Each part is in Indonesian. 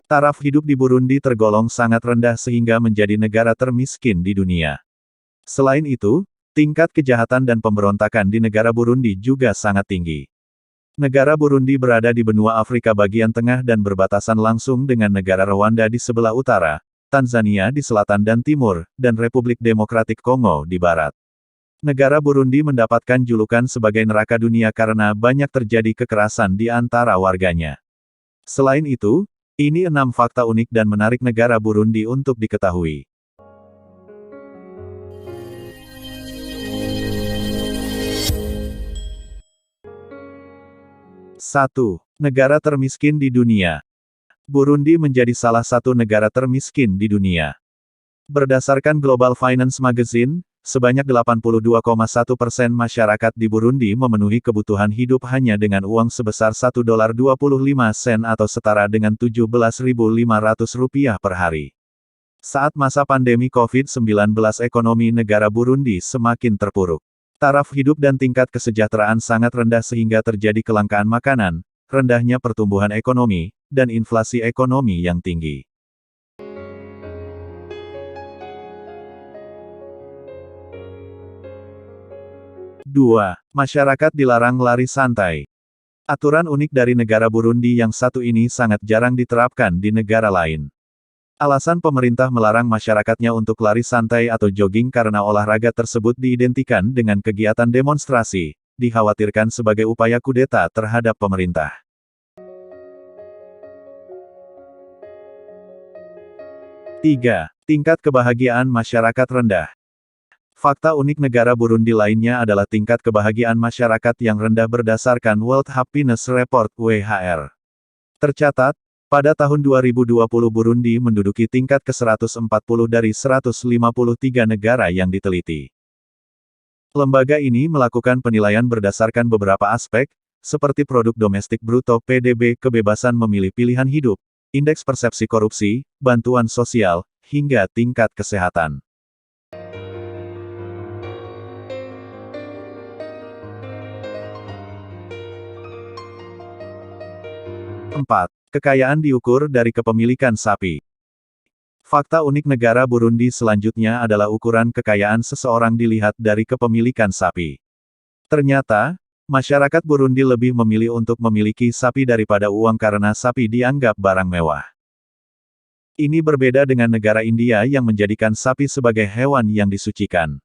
Taraf hidup di Burundi tergolong sangat rendah sehingga menjadi negara termiskin di dunia. Selain itu, tingkat kejahatan dan pemberontakan di negara Burundi juga sangat tinggi. Negara Burundi berada di benua Afrika bagian tengah dan berbatasan langsung dengan negara Rwanda di sebelah utara, Tanzania di selatan dan timur, dan Republik Demokratik Kongo di barat. Negara Burundi mendapatkan julukan sebagai neraka dunia karena banyak terjadi kekerasan di antara warganya. Selain itu, ini 6 fakta unik dan menarik negara Burundi untuk diketahui. Satu, negara termiskin di dunia. Burundi menjadi salah satu negara termiskin di dunia. Berdasarkan Global Finance Magazine, sebanyak 82,1% masyarakat di Burundi memenuhi kebutuhan hidup hanya dengan uang sebesar $1.25 atau setara dengan Rp17.500 per hari. Saat masa pandemi COVID-19 ekonomi negara Burundi semakin terpuruk. Taraf hidup dan tingkat kesejahteraan sangat rendah sehingga terjadi kelangkaan makanan, rendahnya pertumbuhan ekonomi, dan inflasi ekonomi yang tinggi. Dua, masyarakat dilarang lari santai. Aturan unik dari negara Burundi yang satu ini sangat jarang diterapkan di negara lain. Alasan pemerintah melarang masyarakatnya untuk lari santai atau jogging karena olahraga tersebut diidentikan dengan kegiatan demonstrasi, dikhawatirkan sebagai upaya kudeta terhadap pemerintah. 3. Tingkat kebahagiaan masyarakat rendah. Fakta unik negara Burundi lainnya adalah tingkat kebahagiaan masyarakat yang rendah berdasarkan World Happiness Report (WHR). Tercatat, pada tahun 2020 Burundi menduduki tingkat ke-140 dari 153 negara yang diteliti. Lembaga ini melakukan penilaian berdasarkan beberapa aspek, seperti produk domestik bruto (PDB), kebebasan memilih pilihan hidup, indeks persepsi korupsi, bantuan sosial, hingga tingkat kesehatan. 4. Kekayaan diukur dari kepemilikan sapi. Fakta unik negara Burundi selanjutnya adalah ukuran kekayaan seseorang dilihat dari kepemilikan sapi. Ternyata, masyarakat Burundi lebih memilih untuk memiliki sapi daripada uang karena sapi dianggap barang mewah. Ini berbeda dengan negara India yang menjadikan sapi sebagai hewan yang disucikan.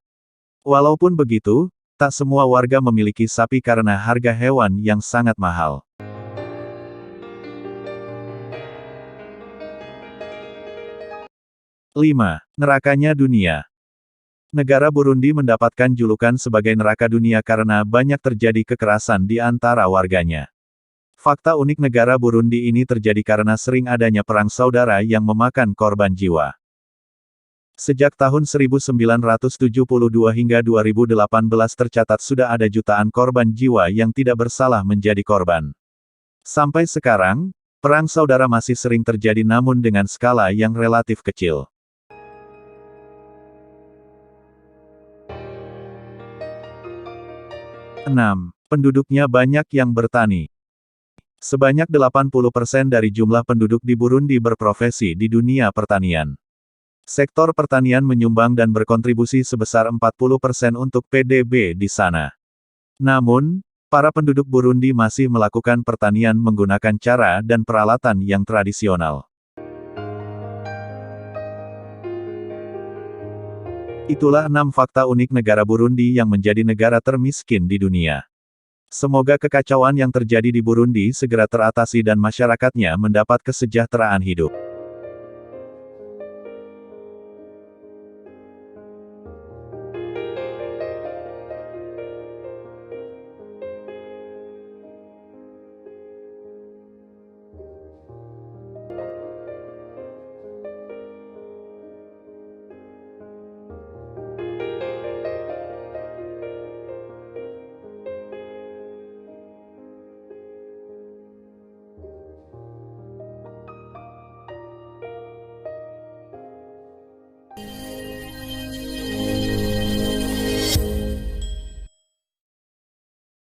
Walaupun begitu, tak semua warga memiliki sapi karena harga hewan yang sangat mahal. 5. Nerakanya dunia. Negara Burundi mendapatkan julukan sebagai neraka dunia karena banyak terjadi kekerasan di antara warganya. Fakta unik negara Burundi ini terjadi karena sering adanya perang saudara yang memakan korban jiwa. Sejak tahun 1972 hingga 2018 tercatat sudah ada jutaan korban jiwa yang tidak bersalah menjadi korban. Sampai sekarang, perang saudara masih sering terjadi namun dengan skala yang relatif kecil. 6. Penduduknya banyak yang bertani. Sebanyak 80% dari jumlah penduduk di Burundi berprofesi di dunia pertanian. Sektor pertanian menyumbang dan berkontribusi sebesar 40% untuk PDB di sana. Namun, para penduduk Burundi masih melakukan pertanian menggunakan cara dan peralatan yang tradisional. Itulah 6 fakta unik negara Burundi yang menjadi negara termiskin di dunia. Semoga kekacauan yang terjadi di Burundi segera teratasi dan masyarakatnya mendapat kesejahteraan hidup.